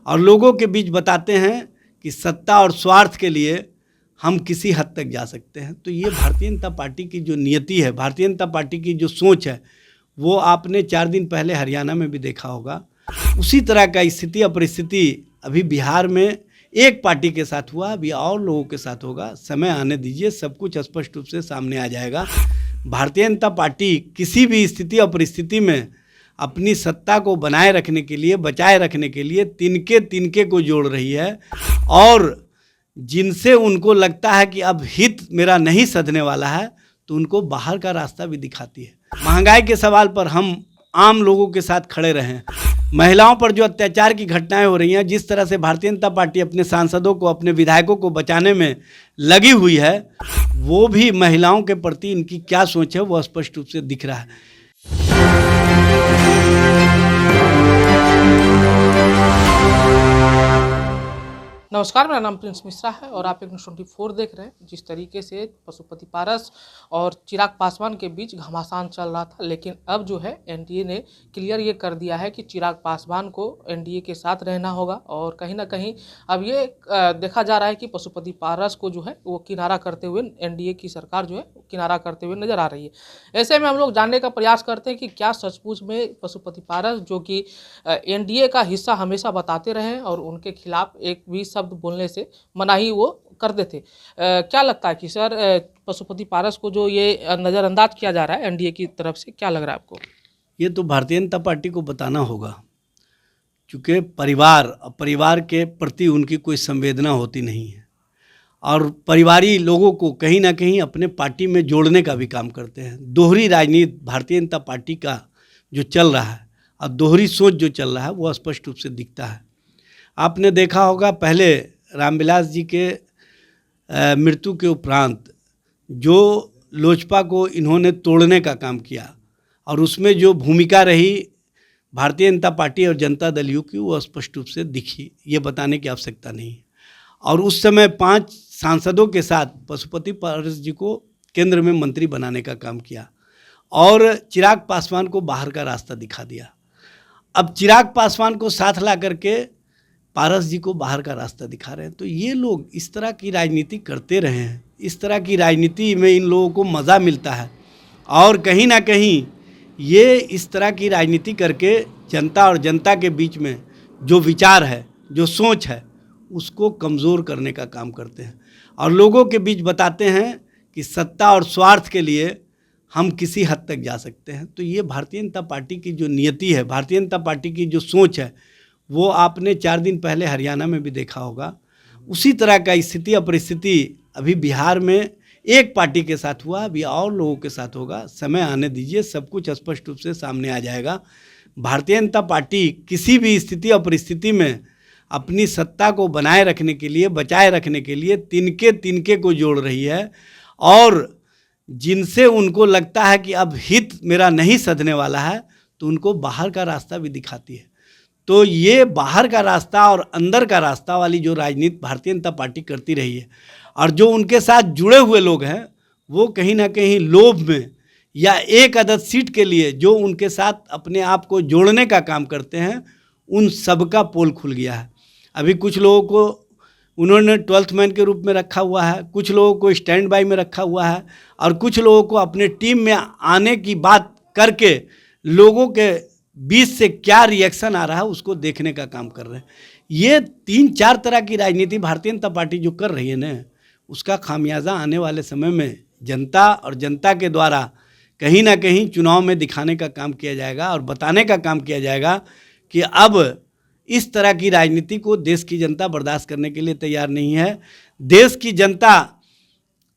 और लोगों के बीच बताते हैं कि सत्ता और स्वार्थ के लिए हम किसी हद तक जा सकते हैं। तो ये भारतीय जनता पार्टी की जो नियति है, भारतीय जनता पार्टी की जो सोच है, वो आपने 4 दिन पहले हरियाणा में भी देखा होगा। उसी तरह का स्थिति और परिस्थिति अभी बिहार में एक पार्टी के साथ हुआ, अभी और लोगों के साथ होगा। समय आने दीजिए, सब कुछ स्पष्ट रूप से सामने आ जाएगा। भारतीय जनता पार्टी किसी भी स्थिति और परिस्थिति में अपनी सत्ता को बनाए रखने के लिए, बचाए रखने के लिए तिनके तिनके को जोड़ रही है, और जिनसे उनको लगता है कि अब हित मेरा नहीं सधने वाला है, तो उनको बाहर का रास्ता भी दिखाती है। महंगाई के सवाल पर हम आम लोगों के साथ खड़े रहें। महिलाओं पर जो अत्याचार की घटनाएं हो रही हैं, जिस तरह से भारतीय जनता पार्टी अपने सांसदों को, अपने विधायकों को बचाने में लगी हुई है, वो भी महिलाओं के प्रति इनकी क्या सोच है वो स्पष्ट रूप से दिख रहा है। नमस्कार, मेरा नाम प्रिंस मिश्रा है और आप न्यूज़ 24 देख रहे हैं। जिस तरीके से पशुपति पारस और चिराग पासवान के बीच घमासान चल रहा था, लेकिन अब जो है एनडीए ने क्लियर ये कर दिया है कि चिराग पासवान को एनडीए के साथ रहना होगा। और कहीं ना कहीं अब ये देखा जा रहा है कि पशुपति पारस को जो है वो किनारा करते हुए एनडीए की सरकार जो है किनारा करते हुए नजर आ रही है। ऐसे में हम लोग जानने का प्रयास करते हैं कि क्या सचमुच में पशुपति पारस, जो कि एनडीए का हिस्सा हमेशा बताते रहे और उनके खिलाफ एक भी शब्द बोलने से मनाही वो करते थे, क्या लगता है कि सर पशुपति पारस को जो ये नज़रअंदाज किया जा रहा है एनडीए की तरफ से, क्या लग रहा है आपको? ये तो भारतीय जनता पार्टी को बताना होगा, क्योंकि परिवार के प्रति उनकी कोई संवेदना होती नहीं है, और परिवारी लोगों को कहीं ना कहीं अपने पार्टी में जोड़ने का भी काम करते हैं। दोहरी राजनीति भारतीय जनता पार्टी का जो चल रहा है और दोहरी सोच जो चल रहा है वो स्पष्ट रूप से दिखता है। आपने देखा होगा, पहले रामविलास जी के मृत्यु के उपरांत जो लोजपा को इन्होंने तोड़ने का काम किया, और उसमें जो भूमिका रही भारतीय जनता पार्टी और जनता दल यू की, वो स्पष्ट रूप से दिखी, ये बताने की आवश्यकता नहीं। और उस समय 5 सांसदों के साथ पशुपति पारस जी को केंद्र में मंत्री बनाने का काम किया और चिराग पासवान को बाहर का रास्ता दिखा दिया। अब चिराग पासवान को साथ ला करके पारस जी को बाहर का रास्ता दिखा रहे हैं। तो ये लोग इस तरह की राजनीति करते रहे हैं, इस तरह की राजनीति में इन लोगों को मज़ा मिलता है, और कहीं ना कहीं ये इस तरह की राजनीति करके जनता और जनता के बीच में जो विचार है, जो सोच है, उसको कमज़ोर करने का काम करते हैं, और लोगों के बीच बताते हैं कि सत्ता और स्वार्थ के लिए हम किसी हद तक जा सकते हैं। तो ये भारतीय जनता पार्टी की जो नियति है, भारतीय जनता पार्टी की जो सोच है, वो आपने 4 दिन पहले हरियाणा में भी देखा होगा। उसी तरह का स्थिति और परिस्थिति अभी बिहार में एक पार्टी के साथ हुआ, अभी और लोगों के साथ होगा। समय आने दीजिए, सब कुछ स्पष्ट रूप से सामने आ जाएगा। भारतीय जनता पार्टी किसी भी स्थिति और परिस्थिति में अपनी सत्ता को बनाए रखने के लिए, बचाए रखने के लिए तिनके तिनके को जोड़ रही है, और जिनसे उनको लगता है कि अब हित मेरा नहीं सधने वाला है, तो उनको बाहर का रास्ता भी दिखाती है। तो ये बाहर का रास्ता और अंदर का रास्ता वाली जो राजनीति भारतीय जनता पार्टी करती रही है, और जो उनके साथ जुड़े हुए लोग हैं, वो कहीं ना कहीं लोभ में या एक अदद सीट के लिए जो उनके साथ अपने आप को जोड़ने का काम करते हैं, उन सब का पोल खुल गया है। अभी कुछ लोगों को उन्होंने 12th मैन के रूप में रखा हुआ है, कुछ लोगों को स्टैंड बाय में रखा हुआ है, और कुछ लोगों को अपने टीम में आने की बात करके लोगों के बीच से क्या रिएक्शन आ रहा है उसको देखने का काम कर रहे हैं। ये 3-4 तरह की राजनीति भारतीय जनता पार्टी जो कर रही है ना, उसका खामियाजा आने वाले समय में जनता और जनता के द्वारा कहीं ना कहीं चुनाव में दिखाने का काम किया जाएगा, और बताने का काम किया जाएगा कि अब इस तरह की राजनीति को देश की जनता बर्दाश्त करने के लिए तैयार नहीं है। देश की जनता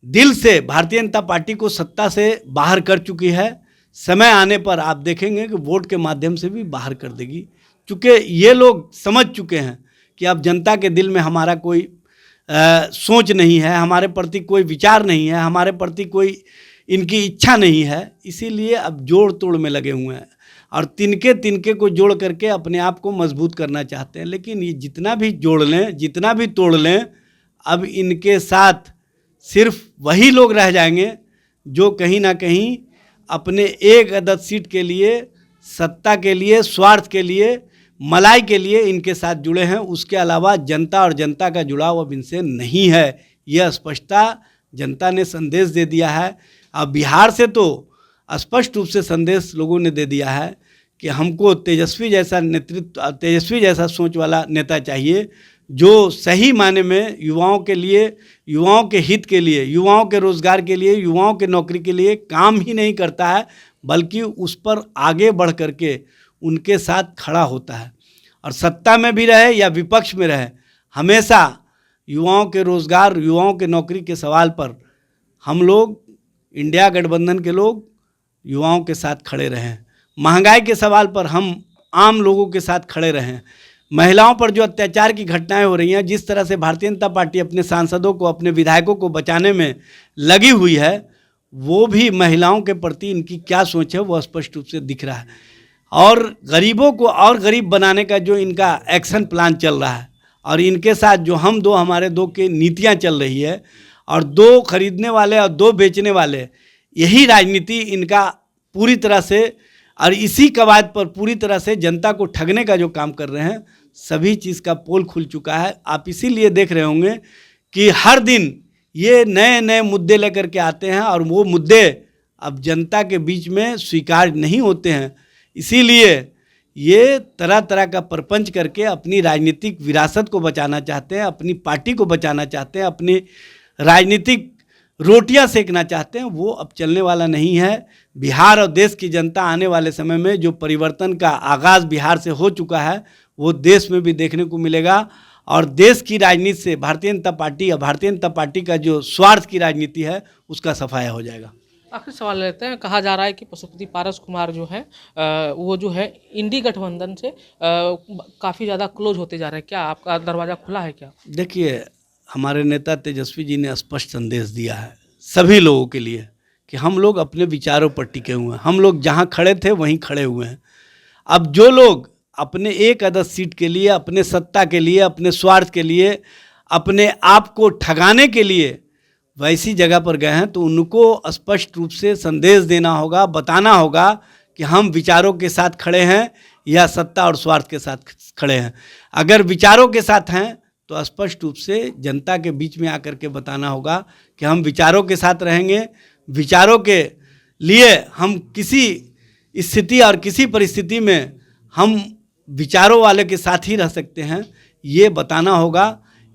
दिल से भारतीय जनता पार्टी को सत्ता से बाहर कर चुकी है। समय आने पर आप देखेंगे कि वोट के माध्यम से भी बाहर कर देगी, क्योंकि ये लोग समझ चुके हैं कि अब जनता के दिल में हमारा कोई सोच नहीं है, हमारे प्रति कोई विचार नहीं है, हमारे प्रति कोई इनकी इच्छा नहीं है। इसीलिए अब जोड़ तोड़ में लगे हुए हैं, और तिनके तिनके को जोड़ करके अपने आप को मजबूत करना चाहते हैं। लेकिन ये जितना भी जोड़ लें, जितना भी तोड़ लें, अब इनके साथ सिर्फ वही लोग रह जाएंगे जो कहीं ना कहीं अपने एक अदद सीट के लिए, सत्ता के लिए, स्वार्थ के लिए मलाई के लिए इनके साथ जुड़े हैं, उसके अलावा जनता और जनता का जुड़ाव अब इनसे नहीं है। यह स्पष्टता जनता ने संदेश दे दिया है। अब बिहार से तो स्पष्ट रूप से संदेश लोगों ने दे दिया है कि हमको तेजस्वी जैसा नेतृत्व, तेजस्वी जैसा सोच वाला नेता चाहिए, जो सही माने में युवाओं के लिए, युवाओं के हित के लिए, युवाओं के रोजगार के लिए, युवाओं के नौकरी के लिए काम ही नहीं करता है, बल्कि उस पर आगे बढ़ करके उनके साथ खड़ा होता है। और सत्ता में भी रहे या विपक्ष में रहे, हमेशा युवाओं के रोजगार, युवाओं के नौकरी के सवाल पर हम लोग, इंडिया गठबंधन के लोग युवाओं के साथ खड़े रहें। महंगाई के सवाल पर हम आम लोगों के साथ खड़े रहें। महिलाओं पर जो अत्याचार की घटनाएं हो रही हैं, जिस तरह से भारतीय जनता पार्टी अपने सांसदों को, अपने विधायकों को बचाने में लगी हुई है, वो भी महिलाओं के प्रति इनकी क्या सोच है वो स्पष्ट रूप से दिख रहा है। और गरीबों को और गरीब बनाने का जो इनका एक्शन प्लान चल रहा है, और इनके साथ जो हम दो, हमारे दो की नीतियाँ चल रही है, और दो खरीदने वाले और दो बेचने वाले, यही राजनीति इनका पूरी तरह से, और इसी कवायद पर पूरी तरह से जनता को ठगने का जो काम कर रहे हैं, सभी चीज़ का पोल खुल चुका है। आप इसीलिए देख रहे होंगे कि हर दिन ये नए नए मुद्दे लेकर के आते हैं, और वो मुद्दे अब जनता के बीच में स्वीकार नहीं होते हैं। इसीलिए ये तरह तरह का प्रपंच करके अपनी राजनीतिक विरासत को बचाना चाहते हैं, अपनी पार्टी को बचाना चाहते हैं, अपनी राजनीतिक रोटियां सेकना चाहते हैं। वो अब चलने वाला नहीं है। बिहार और देश की जनता आने वाले समय में जो परिवर्तन का आगाज़ बिहार से हो चुका है, वो देश में भी देखने को मिलेगा। और देश की राजनीति से भारतीय जनता पार्टी या भारतीय जनता पार्टी का जो स्वार्थ की राजनीति है, उसका सफाया हो जाएगा। आखिरी सवाल लेते हैं। कहा जा रहा है कि पशुपति पारस कुमार जो है वो जो है इंडी गठबंधन से काफ़ी ज़्यादा क्लोज होते जा रहे हैं। क्या आपका दरवाज़ा खुला है क्या? देखिए, हमारे नेता तेजस्वी जी ने स्पष्ट संदेश दिया है सभी लोगों के लिए कि हम लोग अपने विचारों पर टिके हुए हैं। हम लोग जहां खड़े थे वहीं खड़े हुए हैं। अब जो लोग अपने एक अदद सीट के लिए, अपने सत्ता के लिए, अपने स्वार्थ के लिए, अपने आप को ठगाने के लिए वैसी जगह पर गए हैं, तो उनको स्पष्ट रूप से संदेश देना होगा, बताना होगा कि हम विचारों के साथ खड़े हैं या सत्ता और स्वार्थ के साथ खड़े हैं। अगर विचारों के साथ हैं तो स्पष्ट रूप से जनता के बीच में आकर के बताना होगा कि हम विचारों के साथ रहेंगे। विचारों के लिए हम किसी स्थिति और किसी परिस्थिति में हम विचारों वाले के साथ ही रह सकते हैं, ये बताना होगा।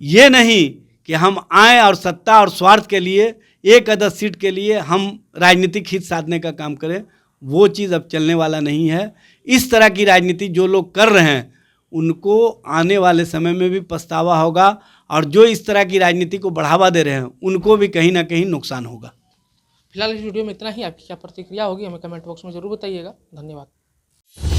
ये नहीं कि हम आए और सत्ता और स्वार्थ के लिए, एक अदद सीट के लिए हम राजनीतिक हित साधने का काम करें। वो चीज़ अब चलने वाला नहीं है। इस तरह की राजनीति जो लोग कर रहे हैं, उनको आने वाले समय में भी पछतावा होगा, और जो इस तरह की राजनीति को बढ़ावा दे रहे हैं, उनको भी कहीं ना कहीं नुकसान होगा। फिलहाल इस वीडियो में इतना ही। आपकी क्या प्रतिक्रिया होगी हमें कमेंट बॉक्स में ज़रूर बताइएगा। धन्यवाद।